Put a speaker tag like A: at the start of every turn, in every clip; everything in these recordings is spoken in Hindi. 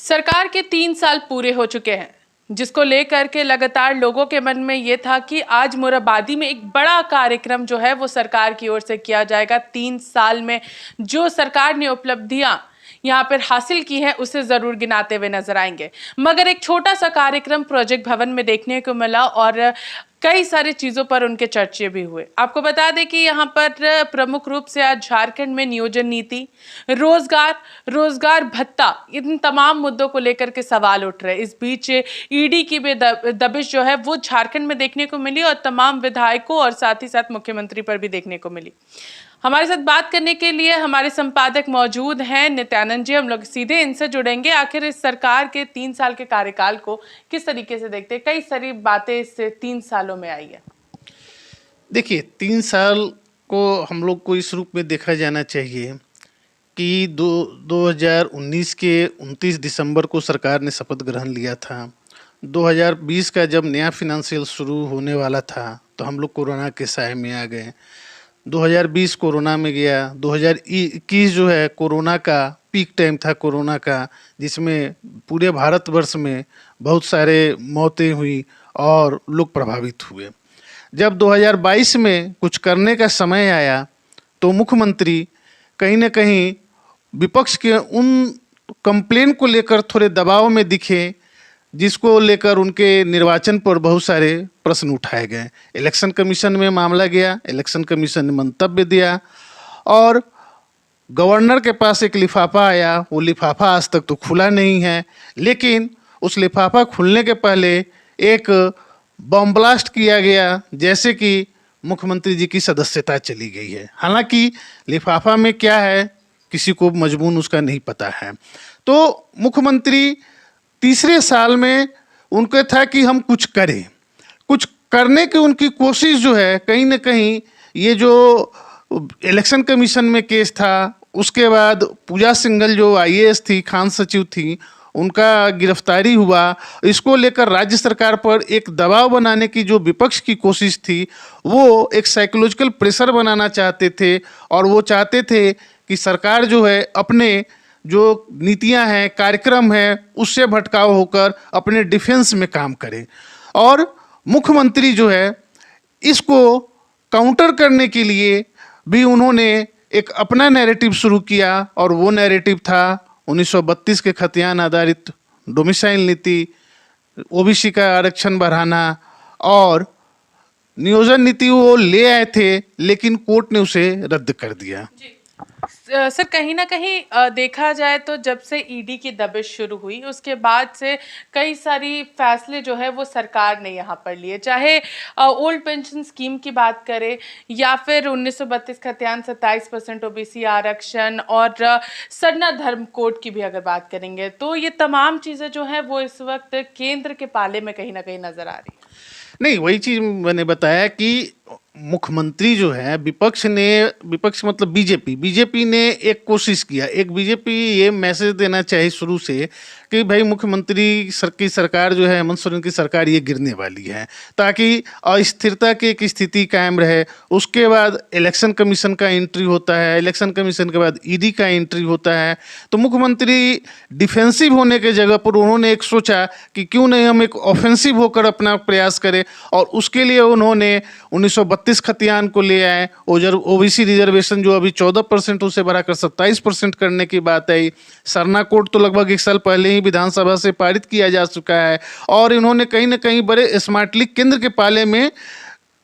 A: सरकार के 3 साल पूरे हो चुके हैं, जिसको लेकर के लगातार लोगों के मन में ये था कि आज मोरहाबादी में एक बड़ा कार्यक्रम जो है वो सरकार की ओर से किया जाएगा। 3 साल में जो सरकार ने उपलब्धियां यहाँ पर हासिल की है उसे जरूर गिनाते हुए नजर आएंगे। मगर एक छोटा सा कार्यक्रम प्रोजेक्ट भवन में देखने को मिला और कई सारी चीजों पर उनके चर्चे भी हुए। आपको बता दें कि यहाँ पर प्रमुख रूप से आज झारखंड में नियोजन नीति, रोजगार भत्ता, इन तमाम मुद्दों को लेकर के सवाल उठ रहे। इस बीच ईडी की भी दबिश जो है वो झारखंड में देखने को मिली और तमाम विधायकों और साथ ही साथ मुख्यमंत्री पर भी देखने को मिली। हमारे साथ बात करने के लिए हमारे संपादक मौजूद हैं नित्यानंद जी। हम लोग सीधे इनसे जुड़ेंगे। आखिर इस सरकार के 3 साल के कार्यकाल को किस तरीके से देखते हैं? कई सारी बातें इस 3 सालों में आई है।
B: देखिए, 3 साल को हम लोग को इस रूप में देखा जाना चाहिए कि 2019 के 29 दिसंबर को सरकार ने शपथ ग्रहण लिया था। 2020 का जब नया फिनेंशियल शुरू होने वाला था तो हम लोग कोरोना के साए में आ गए। 2020 कोरोना में गया। 2021 जो है कोरोना का पीक टाइम था कोरोना का, जिसमें पूरे भारतवर्ष में बहुत सारे मौतें हुई और लोग प्रभावित हुए। जब 2022 में कुछ करने का समय आया तो मुख्यमंत्री कहीं न कहीं विपक्ष के उन कंप्लेन को लेकर थोड़े दबाव में दिखे, जिसको लेकर उनके निर्वाचन पर बहुत सारे प्रश्न उठाए गए। इलेक्शन कमीशन में मामला गया, इलेक्शन कमीशन ने मंतव्य दिया और गवर्नर के पास एक लिफाफा आया। वो लिफाफा आज तक तो खुला नहीं है, लेकिन उस लिफाफा खुलने के पहले एक बम ब्लास्ट किया गया, जैसे कि मुख्यमंत्री जी की सदस्यता चली गई है। हालांकि लिफाफा में क्या है किसी को मजमून उसका नहीं पता है। तो मुख्यमंत्री तीसरे साल में उनका था कि हम कुछ करें, कुछ करने की उनकी कोशिश जो है कहीं ना कहीं ये जो इलेक्शन कमीशन में केस था, उसके बाद पूजा सिंघल जो आईएएस थी, खान सचिव थी, उनका गिरफ्तारी हुआ। इसको लेकर राज्य सरकार पर एक दबाव बनाने की जो विपक्ष की कोशिश थी, वो एक साइकोलॉजिकल प्रेशर बनाना चाहते थे और वो चाहते थे कि सरकार जो है अपने जो नीतियां हैं, कार्यक्रम हैं, उससे भटकाव होकर अपने डिफेंस में काम करे। और मुख्यमंत्री जो है इसको काउंटर करने के लिए भी उन्होंने एक अपना नैरेटिव शुरू किया और वो नैरेटिव था 1932 के खतियान आधारित डोमिसाइल नीति, ओबीसी का आरक्षण बढ़ाना और नियोजन नीति वो ले आए थे, लेकिन कोर्ट ने उसे रद्द कर दिया।
A: सर, कहीं ना कहीं देखा जाए तो जब से ईडी की दबिश शुरू हुई उसके बाद से कई सारी फैसले जो है वो सरकार ने यहाँ पर लिए, चाहे ओल्ड पेंशन स्कीम की बात करें या फिर 1932 खतियान 27% ओबीसी आरक्षण और सरना धर्म कोड की भी अगर बात करेंगे तो ये तमाम चीज़ें जो हैं वो इस वक्त केंद्र के पाले में कहीं ना कहीं नजर आ रही है।
B: नहीं, वही चीज मैंने बताया कि मुख्यमंत्री जो है विपक्ष मतलब बीजेपी ने एक कोशिश किया। एक बीजेपी ये मैसेज देना चाहे शुरू से कि भाई मुख्यमंत्री की सरकार जो है, हेमंत सोरेन की सरकार ये गिरने वाली है, ताकि अस्थिरता की एक स्थिति कायम रहे। उसके बाद इलेक्शन कमीशन का एंट्री होता है, इलेक्शन कमीशन के बाद ईडी का एंट्री होता है। तो मुख्यमंत्री डिफेंसिव होने के जगह पर उन्होंने एक सोचा कि क्यों नहीं हम एक ऑफेंसिव होकर अपना प्रयास करें, और उसके लिए उन्होंने 1932 खतियान को ले आए। ओबीसी रिजर्वेशन जो अभी 14% उसे बढ़ाकर 27% करने की बात आई। सरना कोड तो लगभग 1 साल पहले ही विधानसभा से पारित किया जा चुका है और इन्होंने कहीं ना कहीं बड़े स्मार्टली केंद्र के पाले में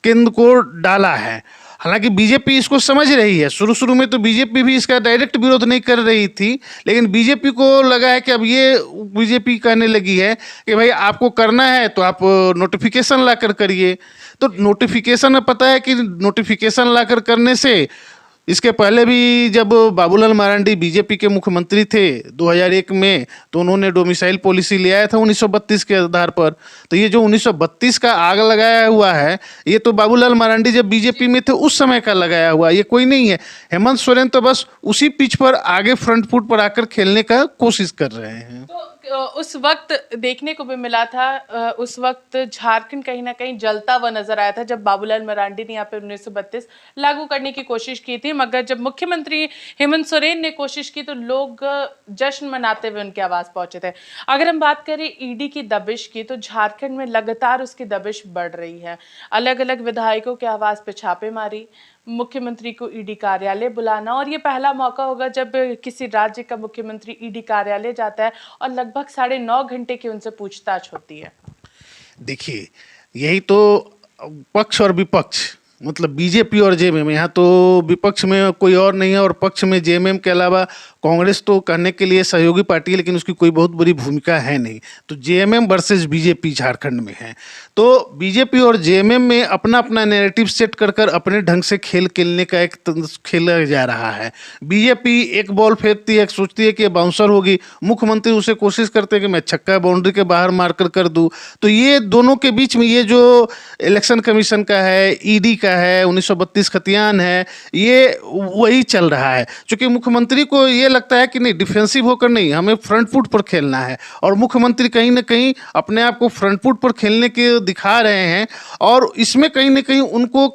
B: केंद्र को डाला है। हालांकि बीजेपी इसको समझ रही है। शुरू में तो बीजेपी भी इसका डायरेक्ट विरोध नहीं कर रही थी, लेकिन बीजेपी को लगा है कि अब ये बीजेपी कहने लगी है कि भाई आपको करना है तो आप नोटिफिकेशन लाकर करिए। तो नोटिफिकेशन में पता है कि नोटिफिकेशन लाकर करने से, इसके पहले भी जब बाबूलाल मरांडी बीजेपी के मुख्यमंत्री थे 2001 में, तो उन्होंने डोमिसाइल पॉलिसी ले आया था 1932 के आधार पर। तो ये जो 1932 का आग लगाया हुआ है, ये तो बाबूलाल मरांडी जब बीजेपी में थे उस समय का लगाया हुआ, ये कोई नहीं है। हेमंत सोरेन तो बस उसी पिच पर आगे फ्रंट फुट पर आकर खेलने का कोशिश कर रहे हैं।
A: उस वक्त देखने को भी मिला था, उस वक्त झारखंड कहीं ना कहीं जलता हुआ नजर आया था जब बाबूलाल मरांडी ने यहाँ पे 1932 लागू करने की कोशिश की थी। मगर जब मुख्यमंत्री हेमंत सोरेन ने कोशिश की तो लोग जश्न मनाते हुए उनके आवास पहुंचे थे। अगर हम बात करें ईडी की दबिश की, तो झारखंड में लगातार उसकी दबिश बढ़ रही है। अलग अलग विधायकों के आवास पे छापेमारी, मुख्यमंत्री को ईडी कार्यालय बुलाना, और ये पहला मौका होगा जब किसी राज्य का मुख्यमंत्री ईडी कार्यालय जाता है और लगभग 9.5 घंटे की उनसे पूछताछ होती है।
B: देखिए, यही तो पक्ष और विपक्ष, मतलब बीजेपी और जेएमएम, यहाँ तो विपक्ष में कोई और नहीं है और पक्ष में जेएमएम के अलावा कांग्रेस तो कहने के लिए सहयोगी पार्टी है, लेकिन उसकी कोई बहुत बड़ी भूमिका है नहीं। तो जेएमएम वर्सेस बीजेपी झारखंड में है। तो बीजेपी और जेएमएम में अपना अपना नैरेटिव सेट कर कर अपने ढंग से खेल खेलने का एक खेला जा रहा है। बीजेपी एक बॉल फेंकती है, सोचती है कि बाउंसर होगी, मुख्यमंत्री उसे कोशिश करते हैं कि मैं छक्का बाउंड्री के बाहर मारकर कर दूं। तो ये दोनों के बीच में ये जो इलेक्शन कमीशन का है, ईडी का है, 1932 खतियान है, ये वही चल रहा है। क्योंकि मुख्यमंत्री को ये लगता है कि नहीं, डिफेंसिव होकर नहीं, हमें फ्रंट फुट पर खेलना है, और मुख्यमंत्री कहीं ना कहीं अपने आप को फ्रंट फुट पर खेलने के दिखा रहे हैं, और इसमें कहीं ना कहीं उनको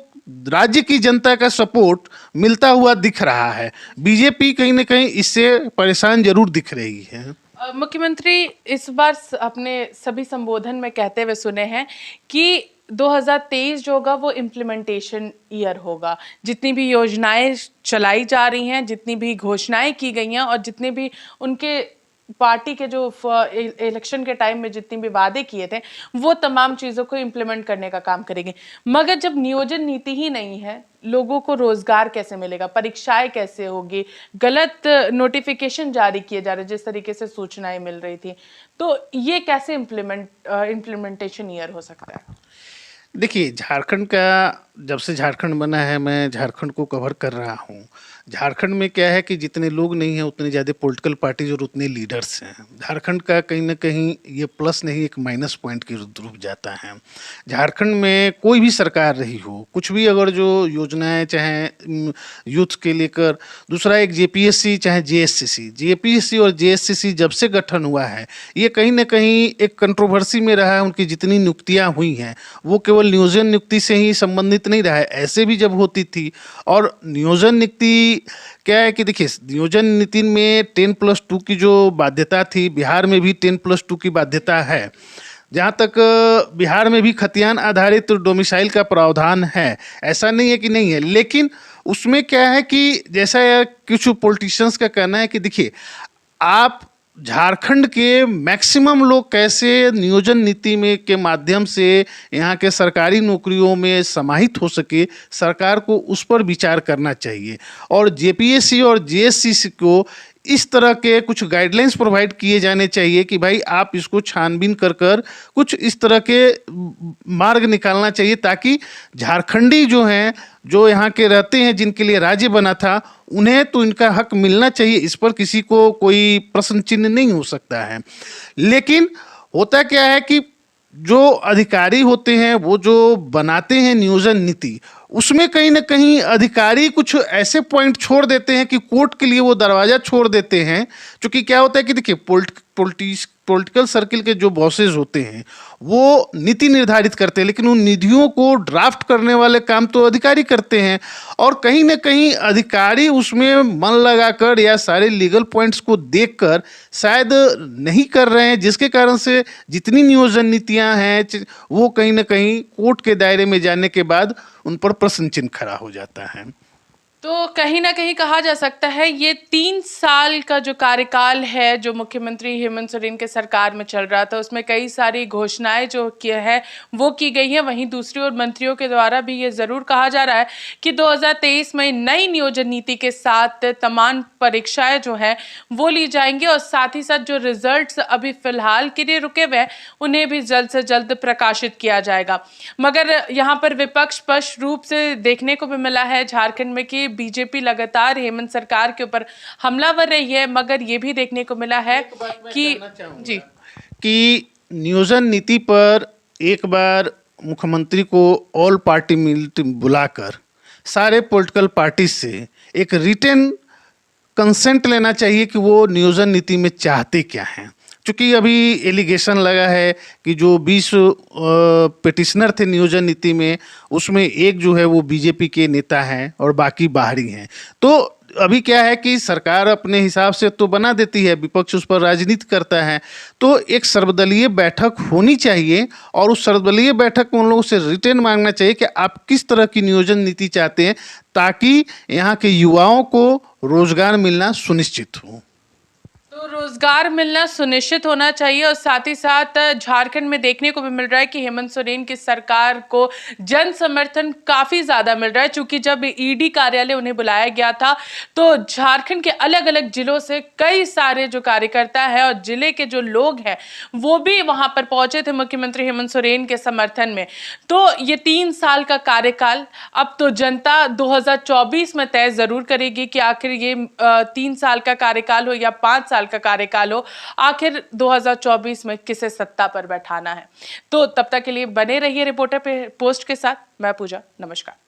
B: राज्य की जनता का सपोर्ट मिलता हुआ दिख रहा है। बीजेपी कहीं ना कहीं इससे परेशान जरूर दिख रही है।
A: मुख्यमंत्री इस बार अपने सभी संबोधन में कहते हुए सुने हैं कि 2023 जो होगा वो इम्प्लीमेंटेशन ईयर होगा। जितनी भी योजनाएं चलाई जा रही हैं, जितनी भी घोषणाएं की गई हैं, और जितने भी उनके पार्टी के जो इलेक्शन के टाइम में जितनी भी वादे किए थे, वो तमाम चीज़ों को इम्प्लीमेंट करने का काम करेंगे। मगर जब नियोजन नीति ही नहीं है, लोगों को रोजगार कैसे मिलेगा, परीक्षाएं कैसे होगी, गलत नोटिफिकेशन जारी किए जा रहे जिस तरीके से सूचनाएं मिल रही थी, तो ये कैसे इम्प्लीमेंटेशन ईयर हो सकता है?
B: देखिए, झारखंड का जब से झारखंड बना है, मैं झारखंड को कवर कर रहा हूँ। झारखंड में क्या है कि जितने लोग नहीं हैं उतने ज़्यादा पॉलिटिकल पार्टीज और उतने लीडर्स हैं। झारखंड का कहीं ना कहीं ये प्लस नहीं, एक माइनस पॉइंट के रूप जाता है। झारखंड में कोई भी सरकार रही हो, कुछ भी अगर जो योजनाएं, चाहे यूथ के लेकर, दूसरा एक जेपीएससी चाहे जेएससीसी, जेपीएससी और जेएससीसी जब से गठन हुआ है, ये कहीं ना कहीं एक कंट्रोवर्सी में रहा है। उनकी जितनी नियुक्तियाँ हुई हैं वो केवल नियोजन नियुक्ति से ही संबंधित नहीं रहा है, ऐसे भी जब होती थी। और नियोजन नीति क्या है कि देखिए, नियोजन नीति में 10+2 की जो बाध्यता थी, बिहार में भी 10+2 की बाध्यता है। जहाँ तक बिहार में भी खतियान आधारित डोमिसाइल का प्रावधान है, ऐसा नहीं है कि नहीं है, लेकिन उसमें क्या है कि जैसा कुछ पॉलिटिशियंस का कहना है कि देखिए, आप झारखंड के मैक्सिमम लोग कैसे नियोजन नीति में के माध्यम से यहाँ के सरकारी नौकरियों में समाहित हो सके, सरकार को उस पर विचार करना चाहिए। और जेपीएससी और जेएससीसी को इस तरह के कुछ गाइडलाइंस प्रोवाइड किए जाने चाहिए कि भाई आप इसको छानबीन कर कर कुछ इस तरह के मार्ग निकालना चाहिए, ताकि झारखंडी जो हैं, जो यहाँ के रहते हैं, जिनके लिए राज्य बना था, उन्हें तो इनका हक मिलना चाहिए। इस पर किसी को कोई प्रश्न चिन्ह नहीं हो सकता है। लेकिन होता क्या है कि जो अधिकारी होते हैं, वो जो बनाते हैं नियोजन नीति, उसमें कहीं ना कहीं अधिकारी कुछ ऐसे पॉइंट छोड़ देते हैं कि कोर्ट के लिए वो दरवाज़ा छोड़ देते हैं। क्योंकि क्या होता है कि देखिए, पॉलिटिकल सर्किल के जो बॉसेज होते हैं वो नीति निर्धारित करते हैं, लेकिन उन निधियों को ड्राफ्ट करने वाले काम तो अधिकारी करते हैं। और कहीं ना कहीं अधिकारी उसमें मन लगाकर या सारे लीगल पॉइंट्स को देखकर शायद नहीं कर रहे हैं, जिसके कारण से जितनी नियोजन नीतियां हैं वो कहीं ना कहीं कोर्ट के दायरे में जाने के बाद उन पर प्रश्न चिन्ह खड़ा हो जाता है।
A: तो कहीं ना कहीं कहा जा सकता है ये 3 साल का जो कार्यकाल है, जो मुख्यमंत्री हेमंत सोरेन के सरकार में चल रहा था, उसमें कई सारी घोषणाएं जो किया है वो की गई हैं। वहीं दूसरी ओर मंत्रियों के द्वारा भी ये ज़रूर कहा जा रहा है कि 2023 में नई नियोजन नीति के साथ तमाम परीक्षाएं जो है वो ली जाएंगी, और साथ ही साथ जो रिजल्ट्स अभी फिलहाल के लिए रुके हुए हैं उन्हें भी जल्द से जल्द प्रकाशित किया जाएगा। मगर यहाँ पर विपक्ष स्पष्ट रूप से देखने को भी मिला है झारखंड में कि बीजेपी लगातार हेमंत सरकार के ऊपर हमलावर रही है। मगर ये भी देखने को मिला है
B: कि नियोजन नीति पर एक बार मुख्यमंत्री को ऑल पार्टी मीटिंग बुलाकर सारे पॉलिटिकल पार्टी से एक रिटन कंसेंट लेना चाहिए कि वो नियोजन नीति में चाहते क्या हैं। चूंकि अभी एलिगेशन लगा है कि जो 20 पिटिशनर थे नियोजन नीति में, उसमें एक जो है वो बीजेपी के नेता हैं और बाकी बाहरी हैं। तो अभी क्या है कि सरकार अपने हिसाब से तो बना देती है, विपक्ष उस पर राजनीति करता है। तो एक सर्वदलीय बैठक होनी चाहिए और उस सर्वदलीय बैठक में उन लोगों से रिटेन मांगना चाहिए कि आप किस तरह की नियोजन नीति चाहते हैं, ताकि यहाँ के युवाओं को रोजगार मिलना सुनिश्चित हो।
A: तो रोजगार मिलना सुनिश्चित होना चाहिए और साथ ही साथ झारखंड में देखने को भी मिल रहा है कि हेमंत सोरेन की सरकार को जन समर्थन काफी ज्यादा मिल रहा है। चूंकि जब ईडी कार्यालय उन्हें बुलाया गया था तो झारखंड के अलग अलग जिलों से कई सारे जो कार्यकर्ता है और जिले के जो लोग हैं वो भी वहां पर पहुंचे थे मुख्यमंत्री हेमंत सोरेन के समर्थन में। तो ये 3 साल का कार्यकाल अब तो जनता 2024 में तय जरूर करेगी कि आखिर ये 3 साल का कार्यकाल हो या 5 साल का कार्यकाल हो, आखिर 2024 में किसे सत्ता पर बैठाना है। तो तब तक के लिए बने रहिए रिपोर्टर पे पोस्ट के साथ। मैं पूजा, नमस्कार।